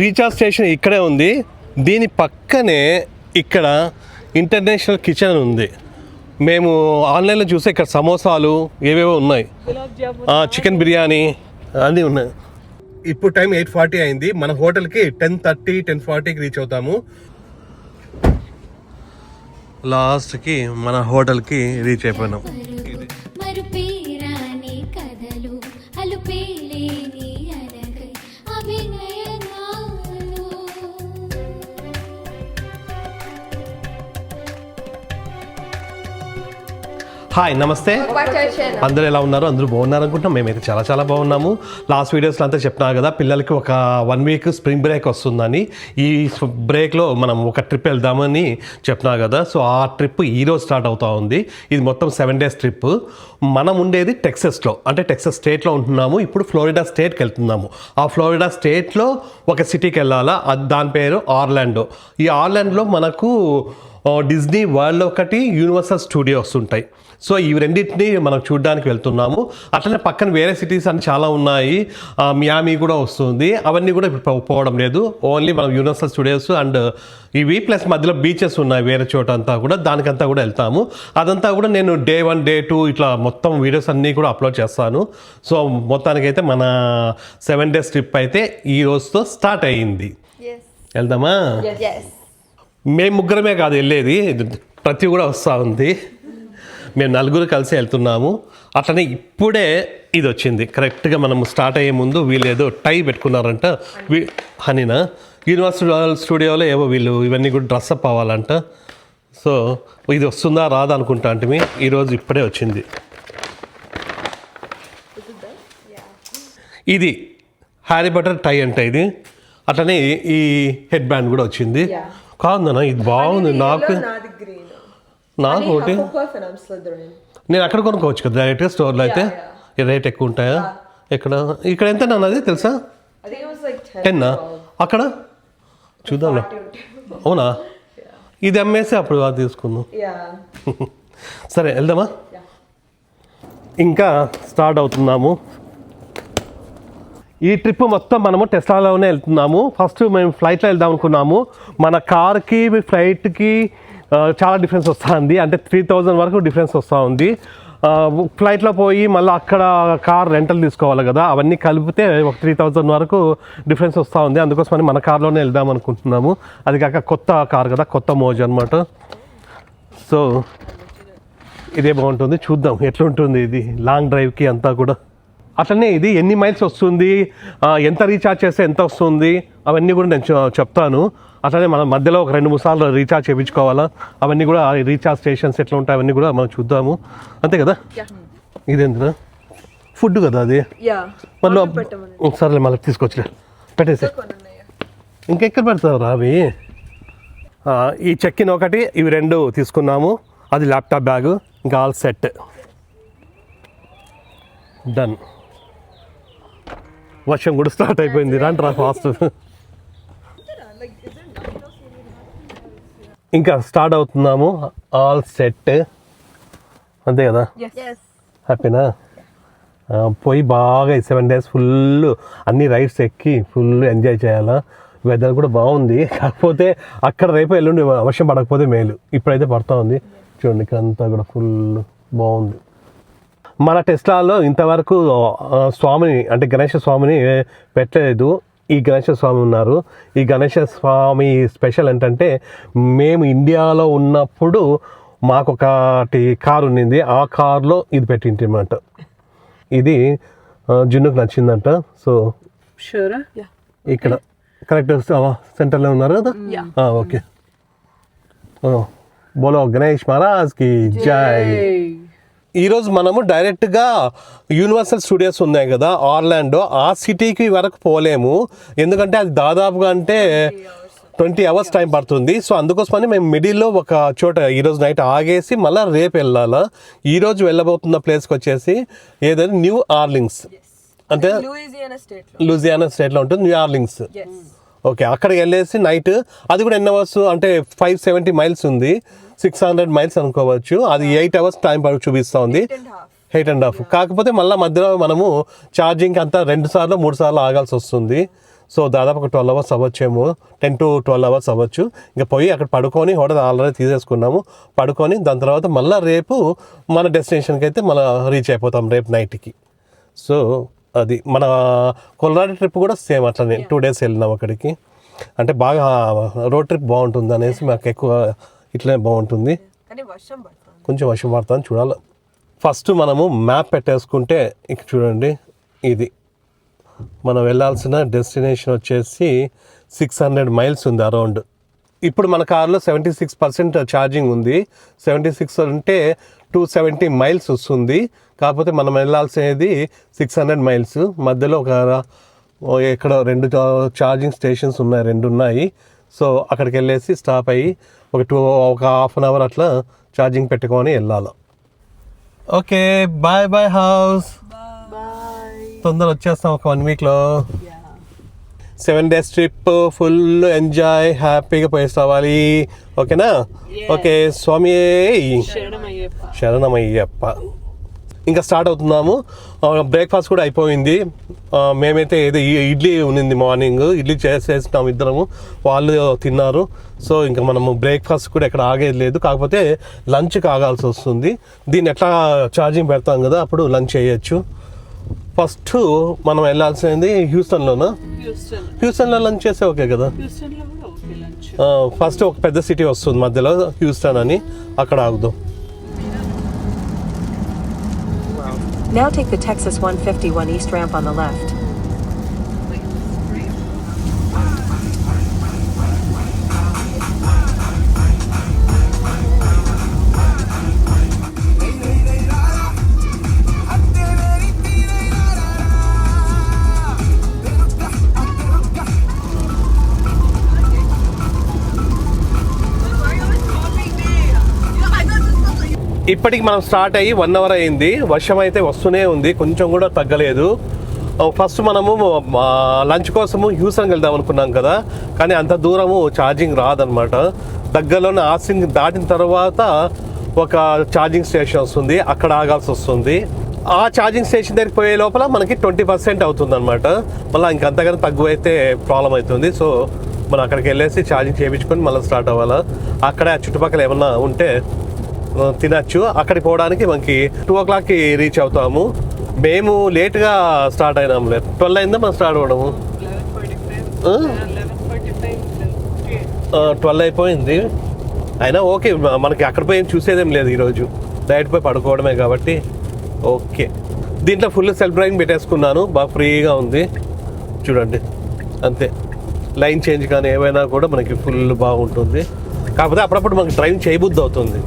Recharge station ఇక్కడే ఉంది. దీని పక్కనే ఇక్కడ ఇంటర్నేషనల్ కిచెన్ ఉంది. మేము ఆన్లైన్లో చూస్తే ఇక్కడ సమోసాలు ఏవేవో ఉన్నాయి, చికెన్ బిర్యానీ అన్నీ ఉన్నాయి. ఇప్పుడు టైం 8:40 అయింది. మన హోటల్కి 10:30 10:40కి రీచ్ అవుతాము. లాస్ట్కి మన హోటల్కి రీచ్ అయిపోయినాం. హాయ్, నమస్తే. అందరూ ఎలా ఉన్నారు? అందరూ బాగున్నారు అనుకుంటున్నాం. మేమైతే చాలా చాలా బాగున్నాము. లాస్ట్ వీడియోస్లో అంతా చెప్తున్నారు కదా, పిల్లలకి ఒక 1 వీక్ స్ప్రింగ్ బ్రేక్ వస్తుందని. ఈ బ్రేక్లో మనం ఒక ట్రిప్ వెళ్దామని చెప్తున్నారు కదా. సో ఆ ట్రిప్ ఈరోజు స్టార్ట్ అవుతా ఉంది. ఇది మొత్తం 7 days ట్రిప్. మనం ఉండేది టెక్సస్లో, అంటే టెక్సస్ స్టేట్లో ఉంటున్నాము. ఇప్పుడు ఫ్లోరిడా స్టేట్కి వెళ్తున్నాము. ఆ ఫ్లోరిడా స్టేట్లో ఒక సిటీకి వెళ్ళాలా, దాని పేరు ఆర్లాండో. ఈ ఆర్లాండోలో మనకు డిజ్నీ వరల్డ్ ఒకటి, యూనివర్సల్ స్టూడియోస్ ఉంటాయి. సో ఈ రెండింటిని మనం చూడడానికి వెళ్తున్నాము. అట్లనే పక్కన వేరే సిటీస్ అని చాలా ఉన్నాయి. మియామి కూడా వస్తుంది. అవన్నీ కూడా ఇప్పుడు పోవడం లేదు. ఓన్లీ మనం యూనివర్సల్ స్టూడియోస్ అండ్ ఇవి ప్లస్ మధ్యలో బీచెస్ ఉన్నాయి వేరే చోట అంతా కూడా, దానికంతా కూడా వెళ్తాము. అదంతా కూడా నేను Day 1 Day 2 ఇట్లా మొత్తం వీడియోస్ అన్నీ కూడా అప్లోడ్ చేస్తాను. సో మొత్తానికైతే మన 7 days ట్రిప్ అయితే ఈ రోజుతో స్టార్ట్ అయ్యింది. వెళ్దామా? మేము ముగ్గురమే కాదు వెళ్ళేది, ప్రతి కూడా వస్తూ ఉంది. మేము 4 కలిసి వెళ్తున్నాము. అట్లనే ఇప్పుడే ఇది వచ్చింది కరెక్ట్గా. మనం స్టార్ట్ అయ్యే ముందు వీళ్ళు ఏదో టై పెట్టుకున్నారంట. హనీనా యూనివర్సల్ స్టూడియోలో ఏవో వీళ్ళు ఇవన్నీ కూడా డ్రెస్అప్ అవ్వాలంట. సో ఇది వస్తుందా రాదా అనుకుంటా అంటే ఈరోజు ఇప్పుడే వచ్చింది. ఇది హ్యారీ పాటర్ టై అంట ఇది. అట్లనే ఈ హెడ్ బ్యాండ్ కూడా వచ్చింది. కాదన్నా ఇది బాగుంది. నాకు ఒకటి నేను అక్కడ కొనుక్కోవచ్చు కదా డైరెక్ట్గా స్టోర్లో అయితే. రేట్ ఎక్కువ ఉంటాయా? ఇక్కడ ఎంత అన్నది తెలుసా? 10 అక్కడ చూద్దాం. అవునా? ఇది అమ్మేసి అప్పుడు అది తీసుకుందాం. సరే వెళ్దామా? ఇంకా స్టార్ట్ అవుతున్నాము. ఈ ట్రిప్ మొత్తం మనము టెస్లాలోనే వెళ్తున్నాము. ఫస్ట్ మేము ఫ్లైట్లో వెళ్దాం అనుకున్నాము. మన కార్కి ఫ్లైట్కి చాలా డిఫరెన్స్ వస్తుంది. అంటే 3000 వరకు డిఫరెన్స్ వస్తూ ఉంది. ఫ్లైట్లో పోయి మళ్ళీ అక్కడ కార్ రెంటల్ తీసుకోవాలి కదా, అవన్నీ కలిపితే ఒక 3000 వరకు డిఫరెన్స్ వస్తూ ఉంది. అందుకోసమని మన కార్లోనే వెళ్దాం అనుకుంటున్నాము. అది కాక కొత్త కార్ కదా, కొత్త మోజ్ అనమాట. సో ఇదే బాగుంటుంది. చూద్దాం ఎట్లుంటుంది ఇది లాంగ్ డ్రైవ్కి అంతా కూడా. అట్లనే ఇది ఎన్ని మైల్స్ వస్తుంది, ఎంత రీఛార్జ్ చేస్తే ఎంత వస్తుంది, అవన్నీ కూడా నేను చెప్తాను. అట్లనే మనం మధ్యలో ఒక 2-3 సార్లు రీఛార్జ్ చేయించుకోవాలా, అవన్నీ కూడా రీఛార్జ్ స్టేషన్స్ ఎట్లా ఉంటాయి అవన్నీ కూడా మనం చూద్దాము. అంతే కదా? ఇదేంటిదా ఫుడ్ కదా అది? మళ్ళీ సరేలే మళ్ళీ తీసుకొచ్చి పెట్టేసి. ఇంకెక్కడ పెడతావు అవి? ఈ చెక్కిన్ ఒకటి, ఇవి 2 తీసుకున్నాము. అది ల్యాప్టాప్ బ్యాగు, ఇంకా ఆల్ సెట్ డన్. వర్షం కూడా స్టార్ట్ అయిపోయింది. రా ఫాస్ట్. ఇంకా స్టార్ట్ అవుతున్నాము. ఆల్ సెట్ అంతే కదా? హ్యాపీనా? పోయి బాగా 7 days ఫుల్ అన్ని రైడ్స్ ఎక్కి ఫుల్ ఎంజాయ్ చేయాలా. వెదర్ కూడా బాగుంది. కాకపోతే అక్కడ రేపు ఎల్లుండి వర్షం పడకపోతే మేలు. ఇప్పుడైతే పడుతూ ఉంది. చూడండి ఇక్కడ అంతా కూడా ఫుల్ బాగుంది. మన టెస్లాలో ఇంతవరకు స్వామిని అంటే గణేష స్వామిని పెట్టలేదు. ఈ గణేష స్వామి ఉన్నారు. ఈ గణేష స్వామి స్పెషల్ ఏంటంటే, మేము ఇండియాలో ఉన్నప్పుడు మాకు ఒకటి కారు ఉన్నింది. ఆ కారులో ఇది పెట్టింటమాట. ఇది జున్నుకు నచ్చిందంట. సో ఇక్కడ కరెక్ట్ సెంటర్లో ఉన్నారు కదా. ఓకే. బోలో గణేష్ మహారాజ్కి జై. ఈరోజు మనము డైరెక్ట్గా యూనివర్సల్ స్టూడియోస్ ఉన్నాయి కదా ఆర్లాండో, ఆ సిటీకి వరకు పోలేము. ఎందుకంటే అది దాదాపుగా అంటే 20 hours టైం పడుతుంది. సో అందుకోసమని మేము మిడిల్లో ఒక చోట ఈరోజు నైట్ ఆగేసి మళ్ళీ రేపు వెళ్ళాలా. ఈరోజు వెళ్ళబోతున్న ప్లేస్కి వచ్చేసి ఏదైనా న్యూ ఆర్లింగ్స్, అంటే లూజియానా స్టేట్లో ఉంటుంది న్యూ ఆర్లింగ్స్. ఓకే, అక్కడికి వెళ్ళేసి నైట్, అది కూడా ఎన్ని అవర్స్ అంటే 570 miles ఉంది, 600 miles అనుకోవచ్చు. అది 8 hours టైం చూపిస్తూ ఉంది, 8.5. కాకపోతే మళ్ళీ మధ్యలో మనము ఛార్జింగ్ అంతా 2 సార్లు 3 సార్లు ఆగాల్సి వస్తుంది. సో దాదాపు ఒక 12 అవర్స్ అవ్వచ్చేమో, 10 to 12 అవర్స్ అవ్వచ్చు. ఇంకా పోయి అక్కడ పడుకొని హోటల్ ఆల్రెడీ తీసేసుకున్నాము, పడుకొని దాని తర్వాత మళ్ళీ రేపు మన డెస్టినేషన్కి అయితే మళ్ళీ రీచ్ అయిపోతాం రేపు నైట్కి. సో అది మన కొల్లాడి ట్రిప్ కూడా సేమ్ అట్లనే 2 days వెళ్ళినాం అక్కడికి. అంటే బాగా రోడ్ ట్రిప్ బాగుంటుంది అనేసి మాకు ఎక్కువ ఇట్లనే బాగుంటుంది. కొంచెం వర్షం పడుతుంది చూడాలి. ఫస్ట్ మనము మ్యాప్ పెట్టేసుకుంటే ఇక చూడండి, ఇది మనం వెళ్ళాల్సిన డెస్టినేషన్ వచ్చేసి 600 miles ఉంది అరౌండ్. ఇప్పుడు మన కార్లో 76% ఛార్జింగ్ ఉంది. 76 అంటే 270 miles వస్తుంది. కాకపోతే మనం వెళ్ళాల్సినది 600 miles. మధ్యలో ఇక్కడ 2 ఛార్జింగ్ స్టేషన్స్ ఉన్నాయి, 2 ఉన్నాయి. సో అక్కడికి వెళ్ళేసి స్టాప్ అయ్యి ఒక హాఫ్ అన్ అవర్ అట్లా ఛార్జింగ్ పెట్టుకొని వెళ్ళాలి. Okay, bye bye house. తొందర వచ్చేస్తాం ఒక 1 weekలో. 7 days ట్రిప్ ఫుల్ ఎంజాయ్, హ్యాపీగా పోయేసి రావాలి. ఓకేనా? ఓకే, స్వామి శరణమయ్యప్ప. ఇంకా స్టార్ట్ అవుతున్నాము. బ్రేక్ఫాస్ట్ కూడా అయిపోయింది. మేమైతే ఏదో ఇడ్లీ ఉన్నింది, మార్నింగ్ ఇడ్లీ చేసేసినాము ఇద్దరము, వాళ్ళు తిన్నారు. సో ఇంకా మనము బ్రేక్ఫాస్ట్ కూడా ఎక్కడ ఆగేది లేదు, కాకపోతే లంచ్కి ఆగాల్సి వస్తుంది. దీన్ని ఎట్లా ఛార్జింగ్ పెడతాం కదా, అప్పుడు లంచ్ చేయొచ్చు. ఫస్ట్ మనం వెళ్ళాల్సింది హ్యూస్టన్లోనా? హ్యూస్టన్లో లంచ్ చేస్తే ఓకే కదా. ఫస్ట్ ఒక పెద్ద సిటీ వస్తుంది మధ్యలో, హ్యూస్టన్ అని, అక్కడ ఆగుదాం. Now take the Texas 151 East ramp on the left. ఇప్పటికి మనం స్టార్ట్ అయ్యి 1 hour అయింది. వర్షం అయితే వస్తూనే ఉంది, కొంచెం కూడా తగ్గలేదు. ఫస్ట్ మనము లంచ్ కోసము హ్యూస్టన్కి వెళ్దాం అనుకున్నాం కదా, కానీ అంత దూరము ఛార్జింగ్ రాదనమాట. దగ్గరలోనే ఆస్టిన్ దాటిన తర్వాత ఒక ఛార్జింగ్ స్టేషన్ వస్తుంది, అక్కడ ఆగాల్సి వస్తుంది. ఆ ఛార్జింగ్ స్టేషన్ దగ్గరికి పోయే లోపల మనకి 20% అవుతుంది అనమాట. మళ్ళీ ఇంకంతగానో తక్కువ అయితే ప్రాబ్లం అవుతుంది. సో మనం అక్కడికి వెళ్ళేసి ఛార్జింగ్ చేయించుకొని మళ్ళీ స్టార్ట్ అవ్వాలి. అక్కడే ఆ చుట్టుపక్కల ఏమన్నా ఉంటే తినచ్చు. అక్కడికి పోవడానికి మనకి 2 o'clockకి రీచ్ అవుతాము. మేము లేట్గా స్టార్ట్ అయినాము, 12 అయిందా మనం స్టార్ట్ అవ్వడము. 12 అయిపోయింది. అయినా ఓకే, మనకి అక్కడ పోయి చూసేదేం లేదు ఈరోజు, డైరెక్ట్ పోయి పడుకోవడమే కాబట్టి ఓకే. దీంట్లో ఫుల్ సెల్ఫ్ డ్రైవింగ్ పెట్టేసుకున్నాను, బాగా ఫ్రీగా ఉంది చూడండి. అంతే, లైన్ చేంజ్ కానీ ఏమైనా కూడా మనకి ఫుల్ బాగుంటుంది. కాకపోతే అప్పుడప్పుడు మనకి డ్రైవింగ్ చేయబుద్ధి అవుతుంది.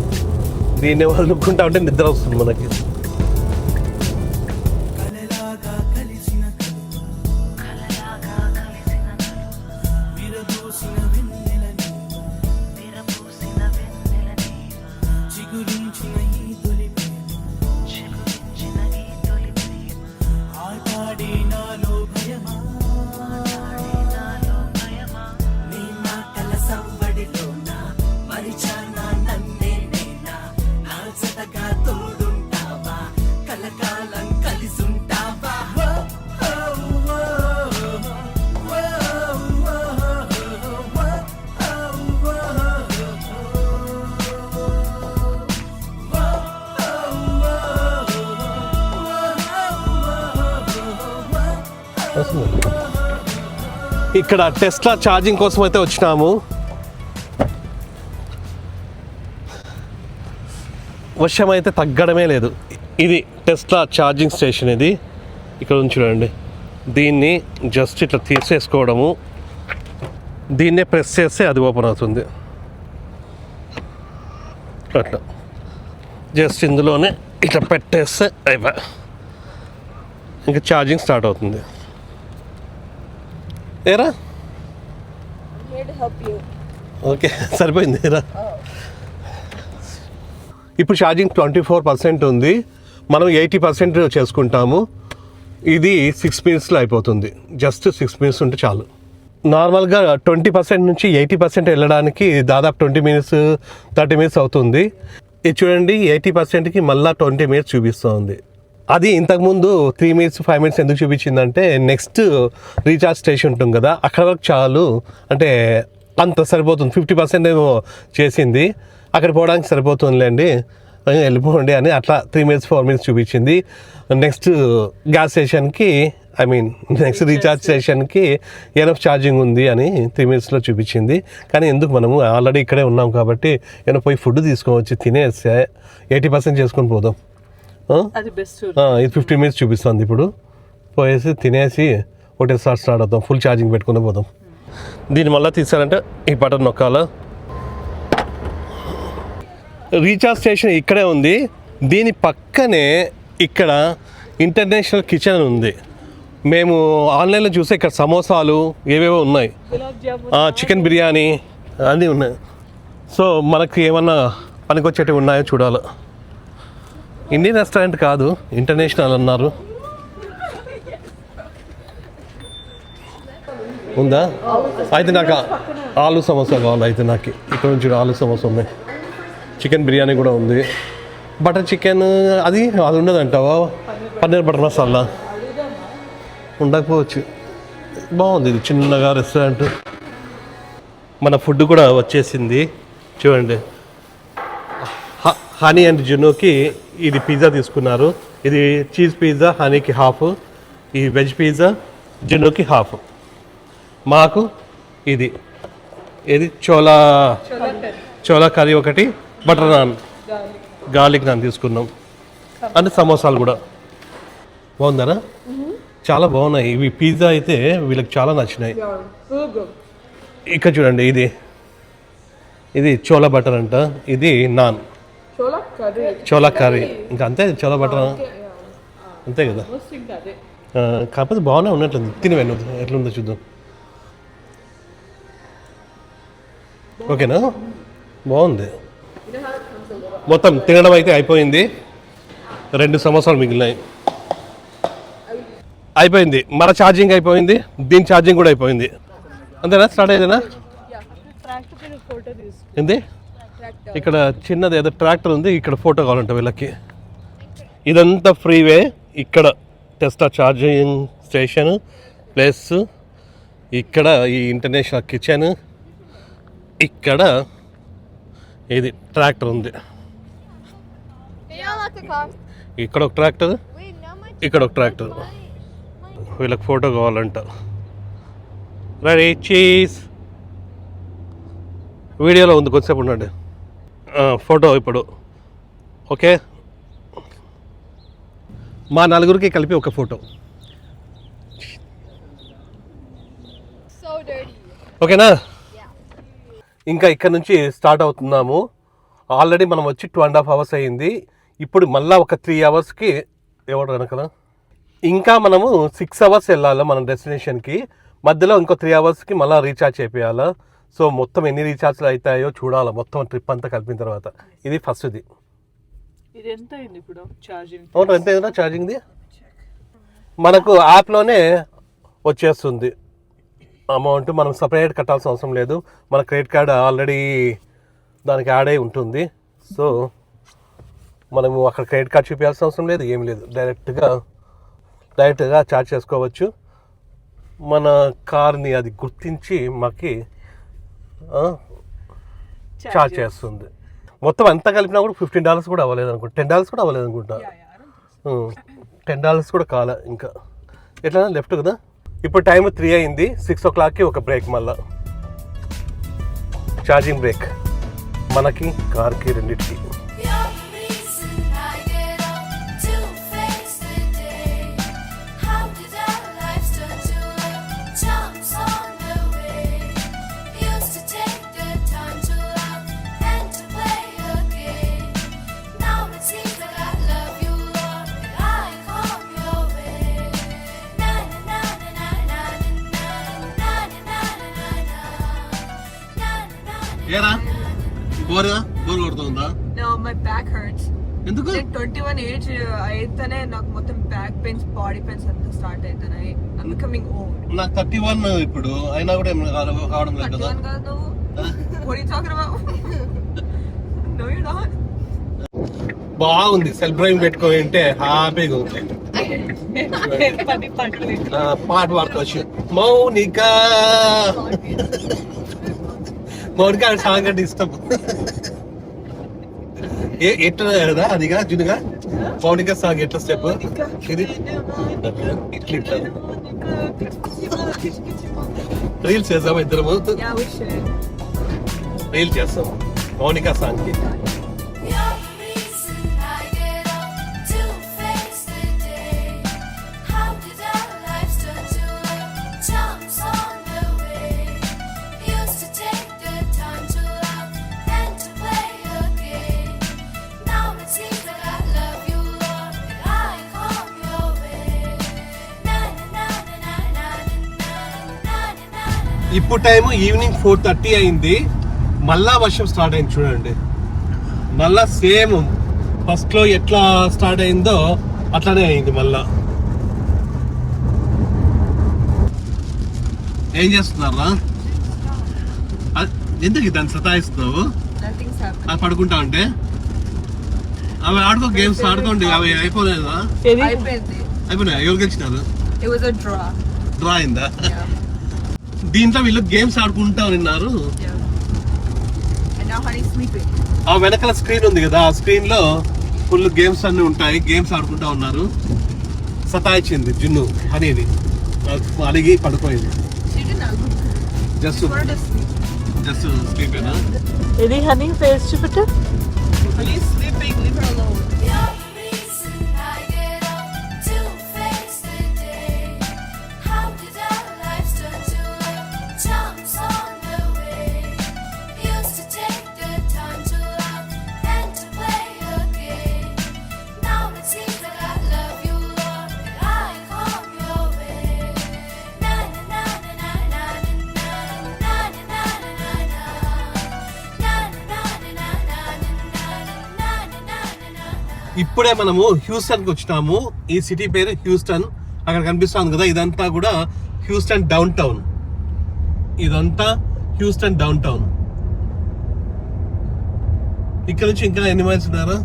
దీన్ని వాళ్ళు నొక్కుంటా ఉంటే నిద్ర వస్తుంది మనకి. ఇక్కడ టెస్లా ఛార్జింగ్ కోసం అయితే వచ్చినాము. వర్షం అయితే తగ్గడమే లేదు. ఇది టెస్లా ఛార్జింగ్ స్టేషన్, ఇది ఇక్కడ నుంచి చూడండి. దీన్ని జస్ట్ ఇట్లా తీసేసుకోవడము, దీన్నే ప్రెస్ చేస్తే అది ఓపెన్ అవుతుంది. అట్లా జస్ట్ ఇందులోనే ఇట్లా పెట్టేస్తే అయిపోయి ఇంకా ఛార్జింగ్ స్టార్ట్ అవుతుంది. ఏరా ఓకే, సరిపోయింది ఏరా. ఇప్పుడు ఛార్జింగ్ 24% ఉంది, మనం 80% చేసుకుంటాము. ఇది 6 minutesలో అయిపోతుంది. జస్ట్ 6 minutes ఉంటే చాలు. నార్మల్గా 20% నుంచి 80% వెళ్ళడానికి దాదాపు 20 minutes 30 minutes అవుతుంది. ఇది చూడండి, 80%కి మళ్ళీ 20 minutes చూపిస్తుంది. అది ఇంతకుముందు 3 minutes 5 minutes ఎందుకు చూపించిందంటే నెక్స్ట్ రీఛార్జ్ స్టేషన్ ఉంటుంది కదా అక్కడ వరకు చాలు, అంటే అంత సరిపోతుంది, 50% ఏమో చేసింది, అక్కడ పోవడానికి సరిపోతుందిలేండి వెళ్ళిపోండి అని అట్లా 3 minutes 4 minutes చూపించింది. నెక్స్ట్ గ్యాస్ స్టేషన్కి నెక్స్ట్ రీఛార్జ్ స్టేషన్కి ఎనఫ్ ఛార్జింగ్ ఉంది అని 3 minutesలో చూపించింది. కానీ ఎందుకు, మనము ఆల్రెడీ ఇక్కడే ఉన్నాం కాబట్టి ఏమైనా పోయి ఫుడ్ తీసుకోవచ్చు, తినేస్తే 80% చేసుకొని పోదాం. అది బెస్ట్. ఇది 15 minutes చూపిస్తుంది, ఇప్పుడు పోయేసి తినేసి ఒకటేసారి స్టార్ట్ అవుతాం, ఫుల్ ఛార్జింగ్ పెట్టుకుని పోదాం. దీన్ని మళ్ళీ తీసారంటే ఈ బటన్ నొక్కాల. రీఛార్జ్ స్టేషన్ ఇక్కడే ఉంది, దీని పక్కనే ఇక్కడ ఇంటర్నేషనల్ కిచెన్ ఉంది. మేము ఆన్లైన్లో చూస్తే ఇక్కడ సమోసాలు ఏవేవో ఉన్నాయి, చికెన్ బిర్యానీ అన్నీ ఉన్నాయి. సో మనకి ఏమన్నా పనికొచ్చేటివి ఉన్నాయో చూడాలి. ఇండియన్ రెస్టారెంట్ కాదు, ఇంటర్నేషనల్ అన్నారు. ఉందా? అయితే నాకు ఆలు సమోసా కావాలి. అయితే నాకు ఇక్కడ నుంచి ఆలు సమోసా ఉన్నాయి, చికెన్ బిర్యానీ కూడా ఉంది, బటర్ చికెన్ అది ఉండదంటావా? పన్నీర్ బటర్ మసాలా ఉండకపోవచ్చు. బాగుంది ఇది చిన్నగా రెస్టారెంట్. మన ఫుడ్ కూడా వచ్చేసింది చూడండి. హనీ అండ్ జునోకి ఇది పిజ్జా తీసుకున్నారు. ఇది చీజ్ పిజ్జా, హనీకి హాఫ్, ఈ వెజ్ పిజ్జా జునోకి హాఫ్. మాకు ఇది చోలా కర్రీ ఒకటి, బటర్ నాన్, గార్లిక్ నాన్ తీసుకున్నాం. అంటే సమోసాలు కూడా బాగుందరా? చాలా బాగున్నాయి ఇవి. పిజ్జా అయితే వీళ్ళకి చాలా నచ్చినాయి. ఇక్కడ చూడండి, ఇది చోలా బటర్ అంట, ఇది నాన్ చోలా కర్రీ. ఇంకా అంతే, చోలా బటర్ అంతే కదా. కాకపోతే బాగానే ఉన్నట్లుంది, తినవే నువ్వు ఎట్లుందో చూద్దాం. ఓకేనా? బాగుంది. మొత్తం తినడం అయితే అయిపోయింది, 2 సమోసాలు మిగిలినాయి. అయిపోయింది, మన ఛార్జింగ్ అయిపోయింది, దీని ఛార్జింగ్ కూడా అయిపోయింది. అంతేనా? స్టార్ట్ అయ్యేదేనా? ఏంది? ఇక్కడ చిన్నది ఏదో ట్రాక్టర్ ఉంది, ఇక్కడ ఫోటో కావాలంట వీళ్ళకి. ఇదంతా ఫ్రీవే. ఇక్కడ టెస్లా ఛార్జింగ్ స్టేషన్ ప్లస్ ఇక్కడ ఈ ఇంటర్నేషనల్ కిచెన్, ఇక్కడ ఇది ట్రాక్టర్ ఉంది. ఇక్కడ ఒక ట్రాక్టర్, ఇక్కడ ఒక ట్రాక్టర్. వీళ్ళకి ఫోటో కావాలంట. Ready, cheese. వీడియోలో ఉంది, కొద్దిసేపు ఉండండి. ఫోటో ఇప్పుడు ఓకే. మా 4 కలిపి ఒక ఫోటో, ఓకేనా? ఇంకా ఇక్కడ నుంచి స్టార్ట్ అవుతున్నాము. ఆల్రెడీ మనం వచ్చి 2.5 hours అయ్యింది. ఇప్పుడు మళ్ళీ ఒక 3 hours ఎవరు వెనకల ఇంకా మనము 6 hours వెళ్ళాలి మన డెస్టినేషన్కి. మధ్యలో ఇంకో 3 hours మళ్ళీ రీఛార్జ్ చేయాలా. సో మొత్తం ఎన్ని రీఛార్జ్లు అవుతాయో చూడాలి, మొత్తం ట్రిప్ అంతా కలిపిన తర్వాత. ఇది ఫస్ట్ది. ఇది ఎంత అయింది ఇప్పుడు ఛార్జింగ్? అవును, ఎంత అయిందా ఛార్జింగ్ది? మనకు యాప్లోనే వచ్చేస్తుంది అమౌంట్, మనం సపరేట్ కట్టాల్సిన అవసరం లేదు. మన క్రెడిట్ కార్డ్ ఆల్రెడీ దానికి యాడ్ అయి ఉంటుంది. సో మనము అక్కడ క్రెడిట్ కార్డ్ చూపించాల్సిన అవసరం లేదు, ఏం లేదు, డైరెక్ట్గా ఛార్జ్ చేసుకోవచ్చు. మన కార్ని అది గుర్తించి మాకు ఛార్జ్ చేస్తుంది. మొత్తం అంతా కలిపినా కూడా $15 కూడా అవ్వలేదు అనుకుంటా, $10 కూడా అవ్వలేదు అనుకుంటా. $10 కూడా కాలే ఇంకా. ఎట్లా లెఫ్ట్ కదా. ఇప్పుడు టైం 3 అయింది, 6 o'clockకి ఒక బ్రేక్, మళ్ళా ఛార్జింగ్ బ్రేక్ మనకి కార్కి రెండింటికి. ఏరా బోర్ కొడుతుందా? No, my back hurts. ఎందుకు? 21 age అయితేనే నాకు మొత్తం బ్యాక్ పెయిన్స్, బాడీ పెయిన్స్ అంతా స్టార్ట్ అవుతున్నాయి. I'm becoming old. నాకు 31 ఇప్పుడు, అయినా కూడా ఏం కావడం లేదు కదా. 31 కాదు నువ్వు. What are you talking about? No, you're not. బాగుంది. సెల్ఫ్ డ్రైవింగ్ పెట్టుకొని ఉంటే హ్యాపీగా ఉంది. పాట పాడుకోవచ్చు. మౌనిక సాంగ్ అంటే ఇష్టం. ఎట్లా కదా అదిగా జునుగా మౌనిక సాంగ్ ఎట్లా స్టెప్ ఇది ఇట్లా రీల్స్ చేద్దాం ఇద్దరము. Yeah, we should. రీల్ చేస్తాం మౌనిక సాంగ్ కి. ఇప్పుడు టైం ఈవినింగ్ 4:30 అయింది. మళ్ళా వర్షం స్టార్ట్ అయింది చూడండి. మళ్ళా సేమ్ ఫస్ట్ లో ఎట్లా స్టార్ట్ అయిందో అట్లానే అయింది. మళ్ళా ఏం చేస్తున్నారా? ఎందుకు దాన్ని సతాయిస్తున్నావు? Nothing's happening. అది పడుకుంటా ఉంటే అవి ఆడుకో, గేమ్స్ ఆడుకోండి. అవి అయిపోలేదా? అయిపోయినాయి. ఎవరు గెలిచినారు? It was a draw. Draw అయిందా? Yeah. దీంట్లో వీళ్ళు గేమ్స్ ఆడుకుంటా ఉన్నారు. Yeah. And now honey's sleeping. ఆ వెనకాల స్క్రీన్ ఉంది కదా, ఆ స్క్రీన్ లో ఫుల్ గేమ్స్ అన్ని ఉంటాయి. గేమ్స్ ఆడుకుంటా ఉన్నారు. సతాయించింది జున్ను హనీని. అడిగి పడుకోయింది. She did not look good. Just She wanted to sleep. Sleep. ఇది హనీ ఫేస్ చూపెట్టు. Honey's sleeping. Leave her alone. ఇప్పుడే మనము హ్యూస్టన్ కి వచ్చినాము. ఈ సిటీ పేరు హ్యూస్టన్. అక్కడ కనిపిస్తుంది కదా, ఇదంతా కూడా హ్యూస్టన్ డౌన్ టౌన్. ఇదంతా హ్యూస్టన్ డౌన్ టౌన్. ఇక్కడ నుంచి ఇంకా ఎన్ని మైల్స్ ఉన్నారా?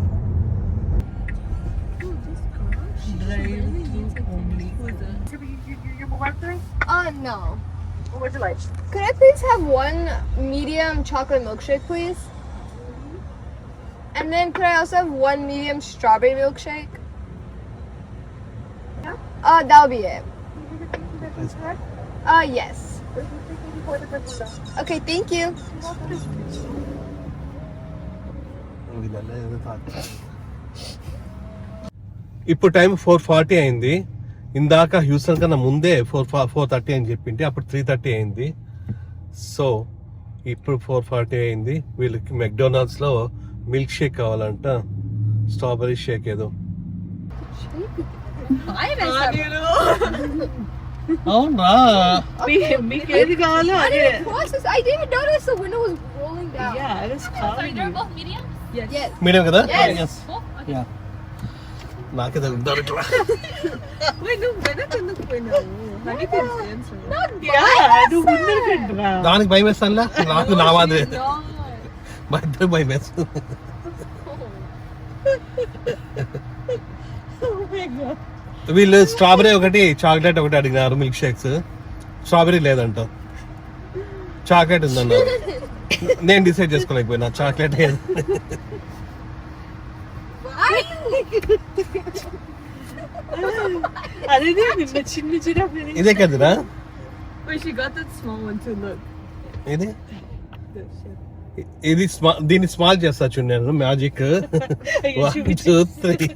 No. What would you like? Could I please have one medium chocolate milkshake, please? And then could I also have one medium strawberry milkshake? Yeah. That'll be it. Yes. Okay, thank you. ఇప్పుడు time 4:40 అయింది. ఇందాక Houston కన్నా ముందే 4:30 అని చెప్పింటే అప్పుడు 3:30 అయింది. So ఇప్పుడు 4:40 అయింది. వీళ్ళకి మెక్డొనాల్డ్స్ లో మిల్క్ షేక్ కావాలంట. స్ట్రాబెరీ షేక్ ఏదో. అవునా? ఏది కావాలో I అదే. didn't process. I didn't notice the window was rolling down. Yeah, it is calling you. Yes. Medium కదా? Yes. Yeah. నాకే తగ్గుతారు ఇట్లా. Wait, no, వెనక ఎందుకు పోయినావు? Honey can answer. Yeah, నువ్వు ముందరికి రండిరా. దానికి భయం వేస్తానులా. నాకు నా మాదిరి No. మా ఇద్దరు భయం వేస్తుంది. Oh my God. వీళ్ళు స్ట్రాబెరీ ఒకటి చాక్లెట్ ఒకటి అడిగినారు. Milk shakes. స్ట్రాబెరీ లేదంట, చాక్లెట్ ఉందన్నారు. నేను డిసైడ్ చేసుకోలేకపోయినా చాక్లెట్ అదే నిన్న చిన్న చిన్న ఇదే కదరా? Wait, she got that small one too. Look. ఇది ఇది దీన్ని స్మాల్ చేస్తా చూడు నేను. మ్యాజిక్ 1 2 3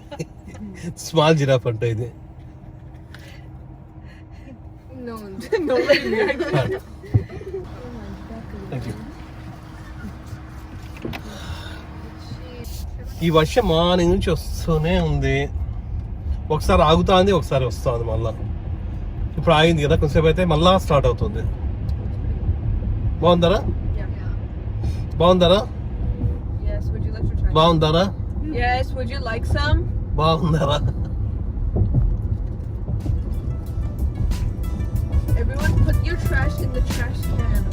స్మాల్ జిరాఫ్ అంట ఇది. No. No. Thank you. ఈ వర్షం మార్నింగ్ నుంచి వస్తూనే ఉంది. ఒకసారి ఆగుతుంది, ఒకసారి వస్తుంది మళ్ళా. ఇప్పుడు ఆగింది కదా, కొంచెంసేపు అయితే మళ్ళా స్టార్ట్ అవుతుంది. బాగుందరా? బాగుందరా? Yes, would you like to try? బాగుందరా? Yes, would you like some? బాగుందరా? Everyone put your trash in the trash can.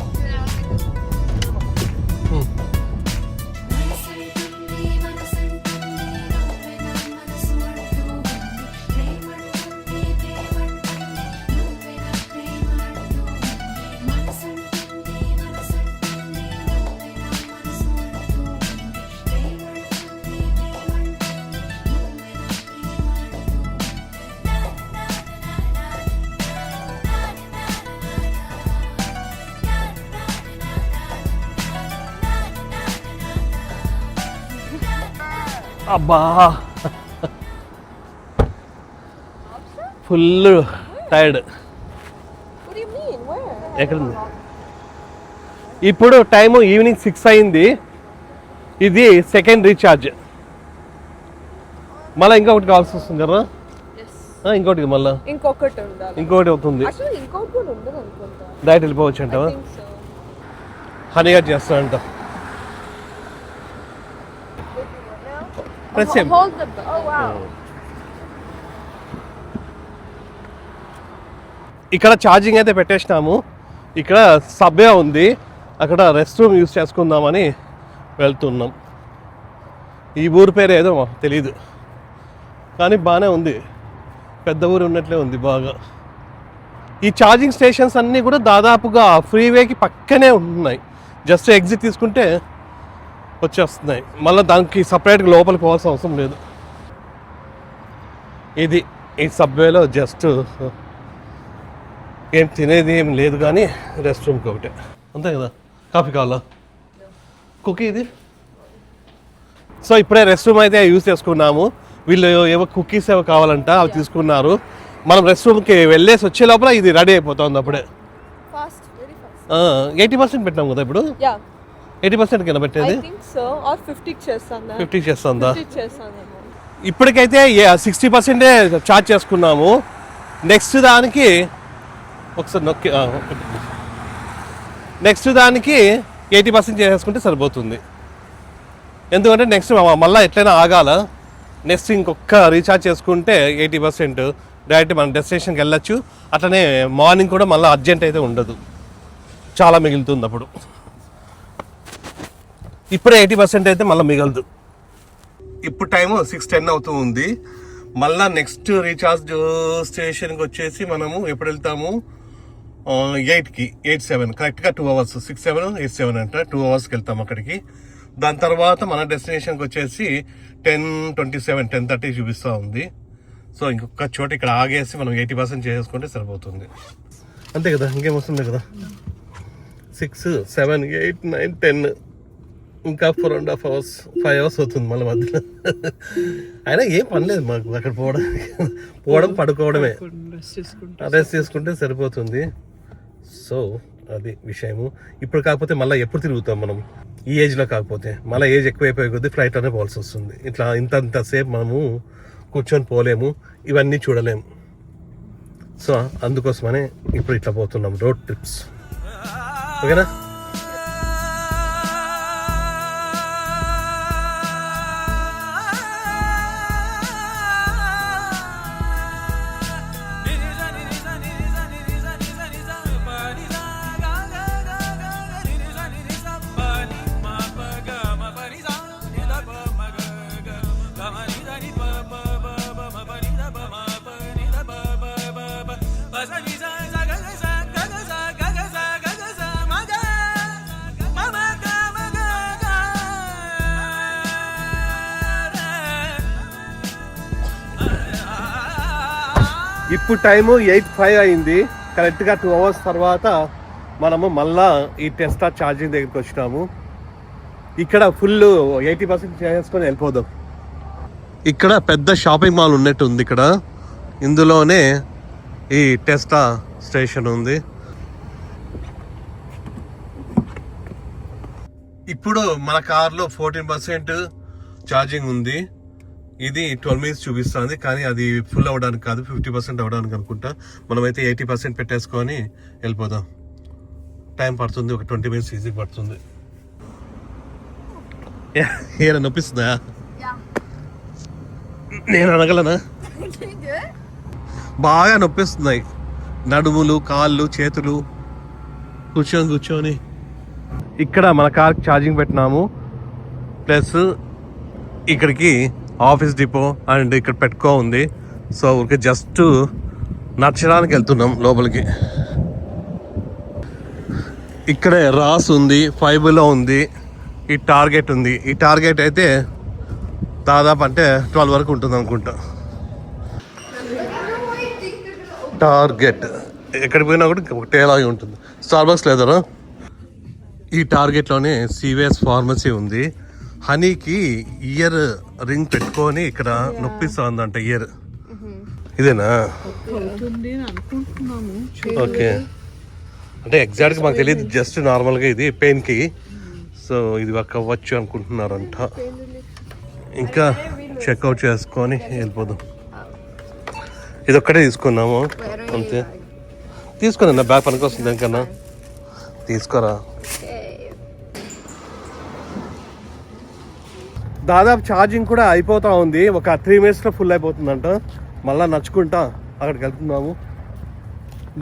అబ్బా full tired. What do you mean? Where? ఎక్కడుంది? ఇప్పుడు టైము ఈవినింగ్ 6 అయింది. ఇది సెకండ్ రీఛార్జ్. మళ్ళీ ఇంకొకటి కావాల్సి వస్తుంది కదా. ఇంకోటి మళ్ళీ ఇంకొకటి ఉండాలి. ఇంకోటి అవుతుంది. అసలు ఇంకొకటి కూడా ఉండదు అనుకుంటా. డైరెక్ట్ వెళ్ళిపోవచ్చు అంటావా? హనీగా చేస్తా అంట. Press him. Hold the. Oh wow. ఇక్కడ ఛార్జింగ్ అయితే పెట్టేసినాము. ఇక్కడ సబ్వే ఉంది, అక్కడ రెస్ట్ రూమ్ యూస్ చేసుకుందామని వెళ్తున్నాం. ఈ ఊరు పేరు ఏదో తెలీదు కానీ బాగానే ఉంది, పెద్ద ఊరు ఉన్నట్లే ఉంది బాగా. ఈ ఛార్జింగ్ స్టేషన్స్ అన్నీ కూడా దాదాపుగా ఫ్రీవేకి పక్కనే ఉంటున్నాయి. జస్ట్ ఎగ్జిట్ తీసుకుంటే వచ్చేస్తున్నాయి. మళ్ళీ దానికి సపరేట్గా లోపలికి పోవాల్సిన అవసరం లేదు. ఇది ఈ సబ్వేలో జస్ట్ ఏం తినేది ఏం లేదు కానీ రెస్ట్ రూమ్కి ఒకటే అంతే కదా. కాఫీ కావాలా? కుకీ ఇది. సో ఇప్పుడే రెస్ట్ రూమ్ అయితే యూజ్ చేసుకున్నాము. వీళ్ళు ఏవో కుకీస్ ఏవో కావాలంట, అవి తీసుకున్నారు. మనం రెస్ట్ రూమ్కి వెళ్ళేసి వచ్చే లోపల ఇది రెడీ అయిపోతుంది అప్పుడే. Fast, very fast. 80% పెట్టినాం కదా ఇప్పుడు. Yeah. 80% కింద పెట్టేది. I think so. Or 50 చేస్తాను. 50 చేస్తుందా? 50 చేస్తాను. ఇప్పటికైతే 60% ఛార్జ్ చేసుకున్నాము. నెక్స్ట్ దానికి ఒకసారి నొక్కి నెక్స్ట్ దానికి 80% చేసేసుకుంటే సరిపోతుంది. ఎందుకంటే నెక్స్ట్ మళ్ళీ ఎట్లయినా ఆగాల. నెక్స్ట్ ఇంకొక రీఛార్జ్ చేసుకుంటే 80% డైరెక్ట్ మనం డెస్టినేషన్కి వెళ్ళచ్చు. అట్లనే మార్నింగ్ కూడా మళ్ళీ అర్జెంట్ అయితే ఉండదు, చాలా మిగులుతుంది అప్పుడు. ఇప్పుడే 80% అయితే మళ్ళీ మిగలదు. ఇప్పుడు టైము 6:10 అవుతూ ఉంది. మళ్ళీ నెక్స్ట్ రీఛార్జ్ స్టేషన్కి వచ్చేసి మనము ఎప్పుడు వెళ్తాము? 8కి 8-7 కరెక్ట్గా 2 hours 6-7 8-7 అంట 2 hours వెళ్తాం అక్కడికి. దాని తర్వాత మన డెస్టినేషన్కి వచ్చేసి 10:27 10:30 చూపిస్తూ ఉంది. సో ఇంకొక చోట ఇక్కడ ఆగేసి మనం 80% చేసుకుంటే సరిపోతుంది. అంతే కదా, ఇంకేం వస్తుంది కదా. 6, 7, 8, 9, 10 ఇంకా 4.5 hours 5 hours అవుతుంది మళ్ళీ మధ్యలో. అయినా ఏం పని లేదు మాకు అక్కడ పోవడం పడుకోవడమే, రెస్ట్ చేసుకుంటే సరిపోతుంది. సో అది విషయము. ఇప్పుడు కాకపోతే మళ్ళీ ఎప్పుడు తిరుగుతాం మనం ఈ ఏజ్లో? కాకపోతే మళ్ళీ ఏజ్ ఎక్కువైపోయే కొద్దీ ఫ్లైట్లోనే పోవాల్సి వస్తుంది. ఇట్లా ఇంతసేపు మనము కూర్చొని పోలేము, ఇవన్నీ చూడలేము. సో అందుకోసమనే ఇప్పుడు ఇట్లా పోతున్నాం రోడ్ ట్రిప్స్. ఓకేనా? ఇప్పుడు టైము 8:05 అయింది. కరెక్ట్గా 2 hours తర్వాత మనము మళ్ళా ఈ టెస్లా ఛార్జింగ్ దగ్గరికి వచ్చినాము. ఇక్కడ ఫుల్ 80% చేసుకొని వెళ్ళిపోదాం. ఇక్కడ పెద్ద షాపింగ్ మాల్ ఉన్నట్టు ఉంది. ఇక్కడ ఇందులోనే ఈ టెస్లా స్టేషన్ ఉంది. ఇప్పుడు మన కార్లో 14% ఛార్జింగ్ ఉంది. ఇది 12 minutes చూపిస్తుంది, కానీ అది ఫుల్ అవ్వడానికి కాదు, 50% అవ్వడానికి అనుకుంటా. మనమైతే 80% పెట్టేసుకొని వెళ్ళిపోదాం. టైం పడుతుంది, ఒక 20 minutes ఈజీ పడుతుంది. ఏనా నొప్పిస్తుందా? నేను అనగలనా? బాగా నొప్పిస్తున్నాయి నడుములు, కాళ్ళు, చేతులు. కూర్చొని ఇక్కడ మన కార్కి ఛార్జింగ్ పెట్టినాము. ప్లస్ ఇక్కడికి ఆఫీస్ డిపో అండ్ ఇక్కడ పెట్టుకో ఉంది. సో ఊరికి జస్ట్ నచ్చడానికి వెళ్తున్నాం లోపలికి. ఇక్కడే రాస్ ఉంది, ఫైబర్లో ఉంది, ఈ టార్గెట్ ఉంది. ఈ టార్గెట్ అయితే దాదాపు అంటే 12 వరకు ఉంటుంది అనుకుంటా. టార్గెట్ ఎక్కడికి పోయినా కూడా ఒకటేలాగే ఉంటుంది. స్టార్బక్స్ లేదా? ఈ టార్గెట్లోనే సివిఎస్ ఫార్మసీ ఉంది, హనీకి ఇయర్ రింగ్ పెట్టుకొని ఇక్కడ నొప్పిస్తా ఉందంట ఇయర్. ఇదేనా? అవుతుంది అని అనుకుంటున్నాము. ఓకే, అంటే ఎగ్జాక్ట్గా మాకు తెలియదు, జస్ట్ నార్మల్గా ఇది పెయిన్కి. సో ఇది వర్క్ అవ్వచ్చు అనుకుంటున్నారంట. ఇంకా చెక్అవుట్ చేసుకొని వెళ్ళిపోదాం. ఇది ఒక్కటే తీసుకున్నాము అంతే. తీసుకున్నా నా బ్యాగ్ పనికి వస్తుంది దానికన్నా. తీసుకోరా. దాదాపు ఛార్జింగ్ కూడా అయిపోతూ ఉంది. ఒక 3 minutesలో ఫుల్ అయిపోతుందంట. మళ్ళీ నడుచుకుంటా అక్కడికి వెళ్తున్నాము.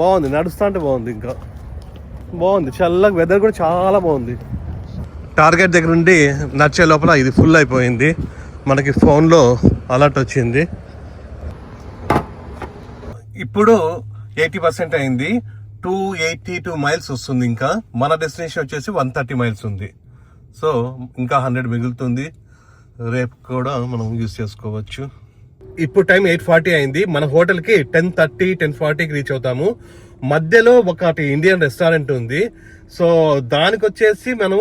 బాగుంది, నడుస్తా అంటే బాగుంది, ఇంకా బాగుంది. చల్లగా వెదర్ కూడా చాలా బాగుంది. టార్గెట్ దగ్గర నుండి నడిచే లోపల ఇది ఫుల్ అయిపోయింది. మనకి ఫోన్లో అలర్ట్ వచ్చింది. ఇప్పుడు 80% అయింది. 282 miles వస్తుంది. ఇంకా మన డెస్టినేషన్ వచ్చేసి 130 miles ఉంది. సో ఇంకా 100 మిగులుతుంది. రేపు కూడా మనం యూజ్ చేసుకోవచ్చు. ఇప్పుడు టైం 8:40 అయింది. మన హోటల్కి 10:30, 10:40కి రీచ్ అవుతాము. మధ్యలో ఒకటి ఇండియన్ రెస్టారెంట్ ఉంది. సో దానికి వచ్చేసి మనం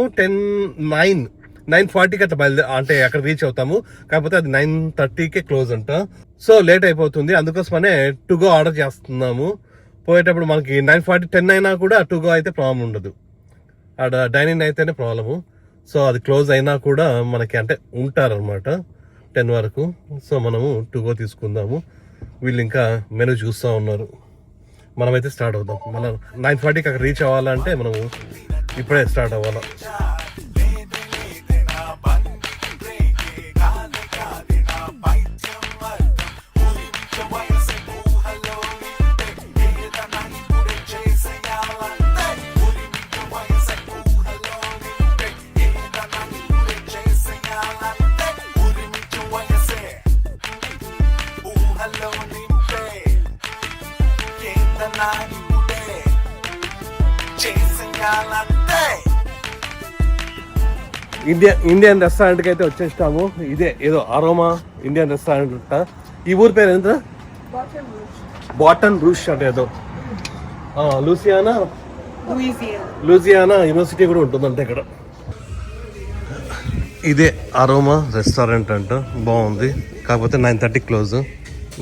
9:40కి అట్లా అంటే అక్కడ రీచ్ అవుతాము. కాకపోతే అది 9:30కే క్లోజ్ అంట. సో లేట్ అయిపోతుంది. అందుకోసమనే టు గో ఆర్డర్ చేస్తున్నాము. పోయేటప్పుడు మనకి 9:40, 10 అయినా కూడా టు గో అయితే ప్రాబ్లం ఉండదు. ఆడ డైనింగ్ అయితేనే ప్రాబ్లము. సో అది క్లోజ్ అయినా కూడా మనకి అంటే ఉంటారనమాట 10 వరకు. సో మనము టు గో తీసుకుందాము. వీళ్ళు ఇంకా మెనూ చూస్తూ ఉన్నారు. మనమైతే స్టార్ట్ అవుదాం. మనం 9:40కి అక్కడ రీచ్ అవ్వాలంటే మనము ఇప్పుడే స్టార్ట్ అవ్వాలి. ఇండియన్ రెస్టారెంట్కి అయితే వచ్చేస్తాము. ఇదే ఏదో అరోమా ఇండియన్ రెస్టారెంట్ అంట. ఈ ఊరి పేరు ఎంత? బాటన్ రూష్ అంటే ఏదో లూజియానా యూనివర్సిటీ కూడా ఉంటుందంట ఇక్కడ. ఇదే అరోమా రెస్టారెంట్ అంట. బాగుంది. కాకపోతే 9:30 క్లోజ్.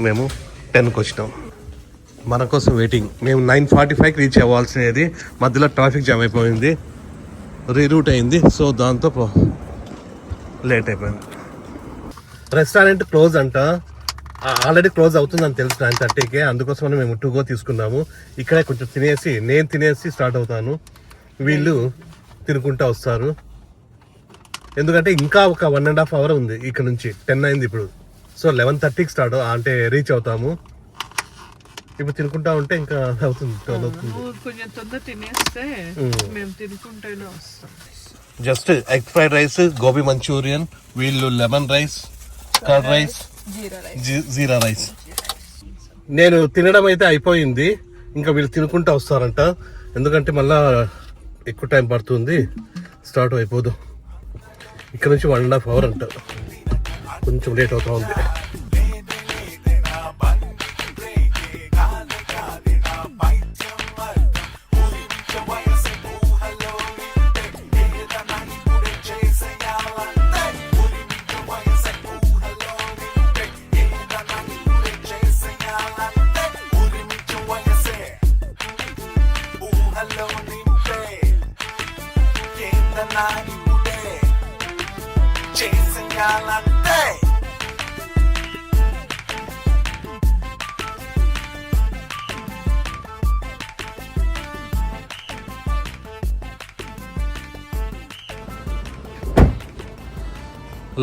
మేము 10కి వచ్చినాం. మన కోసం వెయిటింగ్. మేము 9:45కి రీచ్ అవ్వాల్సినది. మధ్యలో ట్రాఫిక్ జామ్ అయిపోయింది, రీరూట్ అయింది. సో దాంతో లేట్ అయిపోయింది. రెస్టారెంట్ క్లోజ్ అంట. ఆల్రెడీ క్లోజ్ అవుతుందని తెలుసు 9:30కే. అందుకోసమని మేము టు గో తీసుకున్నాము. ఇక్కడే కొంచెం తినేసి నేను తినేసి స్టార్ట్ అవుతాను. వీళ్ళు తినుకుంటా వస్తారు. ఎందుకంటే ఇంకా ఒక 1.5 hour ఉంది ఇక్కడ నుంచి. 10 అయింది ఇప్పుడు. సో 11:30కి స్టార్ట్ అంటే రీచ్ అవుతాము. ఇప్పుడు తినుకుంటా ఉంటే ఇంకా అవుతుంది, 12 అవుతుంది. కొంచెం తొందర తినేస్తే మేము తినుకుంటూనే వస్తాం. Just egg fried rice, gobi Manchurian, వీళ్ళు లెమన్ రైస్, కర్డ్ రైస్, జీరా రైస్. నేను తినడం అయితే అయిపోయింది. ఇంకా వీళ్ళు తినుకుంటా వస్తారంట. ఎందుకంటే మళ్ళా ఎక్కువ టైం పడుతుంది. స్టార్ట్ అయిపోదు. ఇక్కడ నుంచి 1.5 hour అంట. కొంచెం లేట్ అవుతా ఉంది.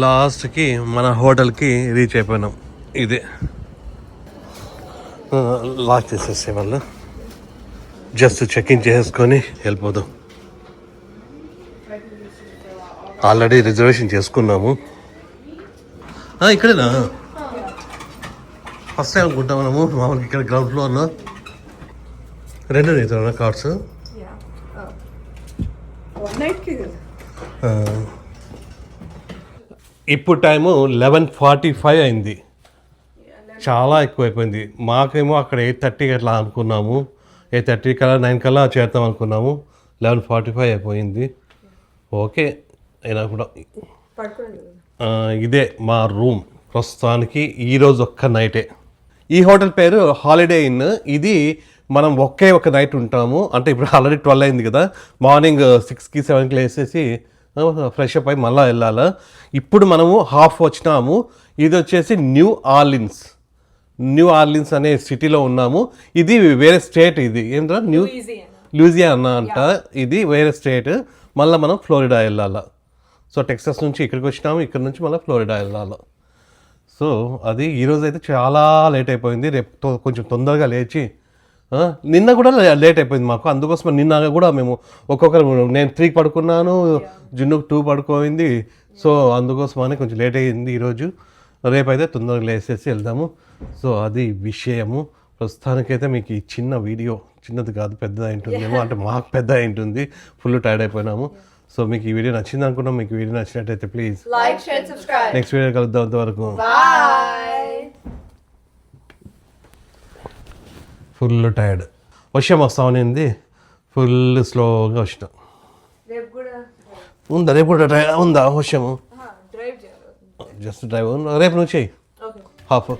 లాస్ట్కి మన హోటల్కి రీచ్ అయిపోయినాం. ఇదే లాక్ చేసేసే వాళ్ళు. జస్ట్ చెక్ ఇన్ చేసుకొని వెళ్ళిపోదాం. ఆల్రెడీ రిజర్వేషన్ చేసుకున్నాము. ఇక్కడేనా? ఫస్ట్ టైం అనుకుంటాం మనము. మామూలుగా ఇక్కడ గ్రౌండ్ ఫ్లోర్లో 2 అవుతాయి కార్డ్స్. ఇప్పుడు టైము 11:45 అయింది. చాలా ఎక్కువైపోయింది. మాకేమో అక్కడ 8:30 అట్లా అనుకున్నాము. 8:30 కల్లా 9 కల్లా చేద్దాం అనుకున్నాము. 11:45 అయిపోయింది. ఓకే అయినా కూడా ఇదే మా రూమ్ ప్రస్తుతానికి ఈరోజు ఒక్క నైటే. ఈ హోటల్ పేరు హాలిడే ఇన్. ఇది మనం ఒకే ఒక నైట్ ఉంటాము. అంటే ఇప్పుడు ఆల్రెడీ 12 అయింది కదా, మార్నింగ్ 6కి 7కి లేసేసి ఫ్రెష్ అప్ అయి మళ్ళీ వెళ్ళాలా. ఇప్పుడు మనము హాఫ్ వచ్చినాము. ఇది వచ్చేసి న్యూ ఆర్లిన్స్ అనే సిటీలో ఉన్నాము. ఇది వేరే స్టేట్. ఇది ఏంటంటే లూజియానా అంట. ఇది వేరే స్టేట్. మళ్ళీ మనం ఫ్లోరిడా వెళ్ళాలా. సో టెక్సాస్ నుంచి ఇక్కడికి వచ్చినాము, ఇక్కడ నుంచి మళ్ళీ ఫ్లోరిడా వెళ్ళాలి. సో అది ఈరోజు అయితే చాలా లేట్ అయిపోయింది. రేపు కొంచెం తొందరగా లేచి, నిన్న కూడా లేట్ అయిపోయింది మాకు. అందుకోసం నిన్న కూడా మేము నేను 3 పడుకున్నాను, జున్ను 2 పడుకోయింది. సో అందుకోసమని కొంచెం లేట్ అయ్యింది ఈరోజు. రేపైతే తొందరగా లేసేసి వెళ్దాము. సో అది విషయము. ప్రస్తుతానికైతే మీకు ఈ చిన్న వీడియో, చిన్నది కాదు పెద్దది అయింటుందేమో, అంటే మాకు పెద్ద అయింటుంది, ఫుల్ టైర్డ్ అయిపోయినాము. సో మీకు ఈ వీడియో నచ్చింది అనుకున్నాం. మీకు వీడియో నచ్చినట్టయితే please Like, share, and subscribe. Next video కలుద్దాం. అంతవరకు Bye. Full tired. వర్షం వస్తామనింది, ఫుల్ స్లోగా వచ్చిన. ఉందా రేపు కూడా ఉందా వర్షము? జస్ట్ డ్రైవ్ రేపు నువ్వు చెయ్యి హాఫ్.